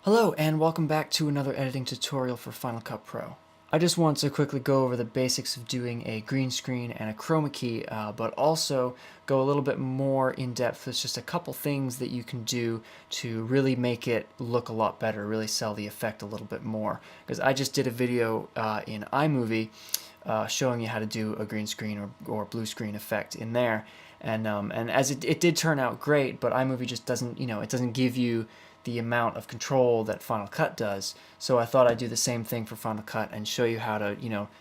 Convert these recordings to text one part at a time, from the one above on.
Hello and welcome back to another editing tutorial for Final Cut Pro. I just want to quickly go over the basics of doing a green screen and a chroma key, but also go a little bit more in depth. There's just a couple things that you can do to really make it look a lot better, really sell the effect a little bit more. Because I just did a video in iMovie showing you how to do a green screen or blue screen effect in there. And as it did turn out great, but iMovie just doesn't, it doesn't give you the amount of control that Final Cut does. So I thought I'd do the same thing for Final Cut and show you how to,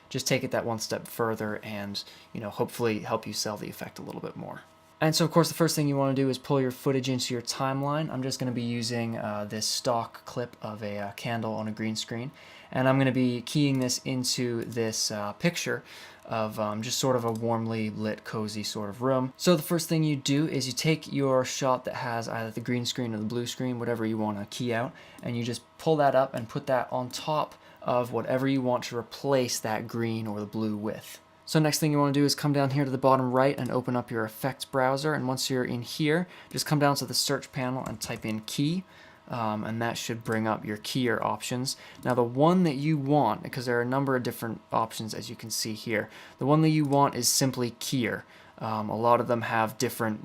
just take it that one step further and, hopefully help you sell the effect a little bit more. And so, of course, the first thing you want to do is pull your footage into your timeline. I'm just going to be using this stock clip of a candle on a green screen. And I'm going to be keying this into this picture of just sort of a warmly lit, cozy sort of room. So the first thing you do is you take your shot that has either the green screen or the blue screen, whatever you want to key out, and you just pull that up and put that on top of whatever you want to replace that green or the blue with. So next thing you want to do is come down here to the bottom right and open up your effects browser, and once you're in here, just come down to the search panel and type in key. And that should bring up your keyer options. Now the one that you want, because there are a number of different options as you can see here, the one that you want is simply keyer. A lot of them have different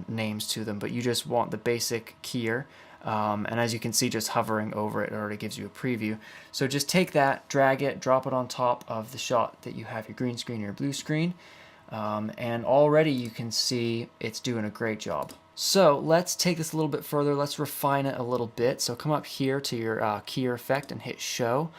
names to them, but you just want the basic keyer. And as you can see, just hovering over it already gives you a preview. So just take that, drag it, drop it on top of the shot that you have your green screen or your blue screen. And already you can see it's doing a great job. So let's take this a little bit further. Let's refine it a little bit. So come up here to your keyer effect and hit show.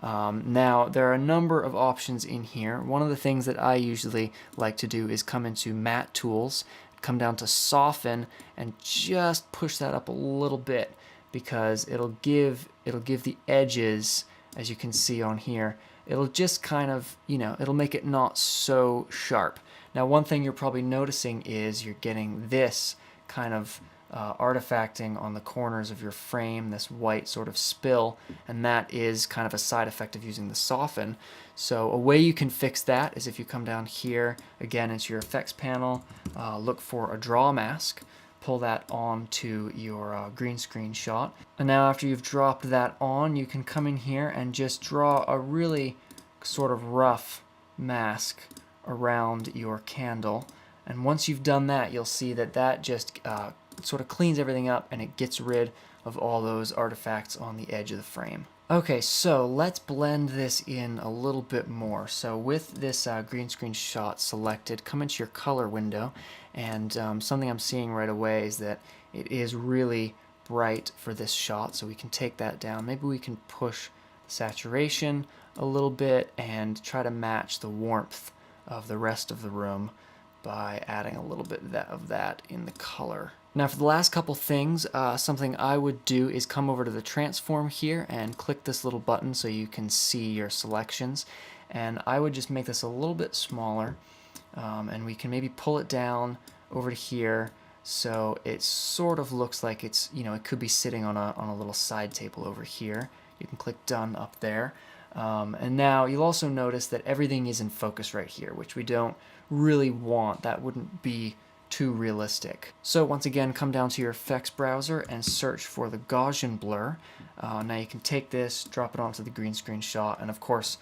Now there are a number of options in here. One of the things that I usually like to do is come into matte tools, come down to soften, and just push that up a little bit, because it'll give the edges, as you can see on here, it'll just kind of, it'll make it not so sharp. Now one thing you're probably noticing is you're getting this kind of artifacting on the corners of your frame, this white sort of spill, and that is kind of a side effect of using the soften. So a way you can fix that is if you come down here again into your effects panel, look for a draw mask, pull that on to your green screen shot, and now after you've dropped that on, you can come in here and just draw a really sort of rough mask around your candle. And once you've done that, you'll see that that just sort of cleans everything up and it gets rid of all those artifacts on the edge of the frame. Okay, so let's blend this in a little bit more. So with this green screen shot selected, come into your color window, and something I'm seeing right away is that it is really bright for this shot, so we can take that down. Maybe we can push the saturation a little bit and try to match the warmth of the rest of the room by adding a little bit of that in the color. Now for the last couple things, something I would do is come over to the transform here and click this little button so you can see your selections, and I would just make this a little bit smaller, and we can maybe pull it down over to here so it sort of looks like it's, it could be sitting on a little side table over here. You can click done up there. And now you'll also notice that everything is in focus right here, which we don't really want. That wouldn't be too realistic. So once again, come down to your effects browser and search for the Gaussian blur. Now you can take this, drop it onto the green screen shot, and of course,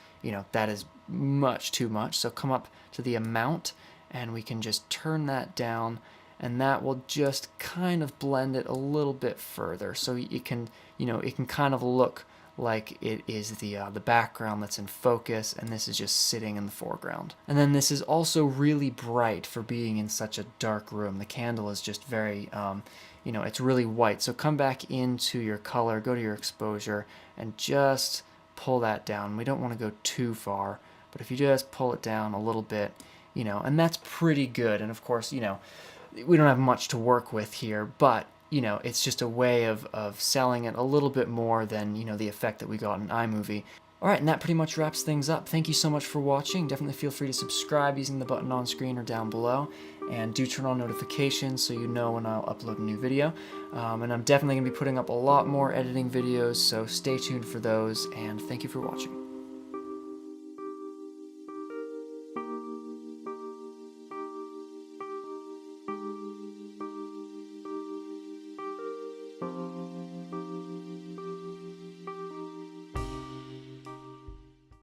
that is much too much. So come up to the amount and we can just turn that down, and that will just kind of blend it a little bit further. So it can, it can kind of look like it is the background that's in focus, and this is just sitting in the foreground. And then this is also really bright for being in such a dark room. The candle is just very, it's really white. So come back into your color, go to your exposure, and just pull that down. We don't want to go too far, but if you just pull it down a little bit, and that's pretty good. And of course, we don't have much to work with here, but it's just a way of selling it a little bit more than, the effect that we got in iMovie. Alright, and that pretty much wraps things up. Thank you so much for watching. Definitely feel free to subscribe using the button on screen or down below. And do turn on notifications so you know when I'll upload a new video. And I'm definitely going to be putting up a lot more editing videos, so stay tuned for those, and thank you for watching.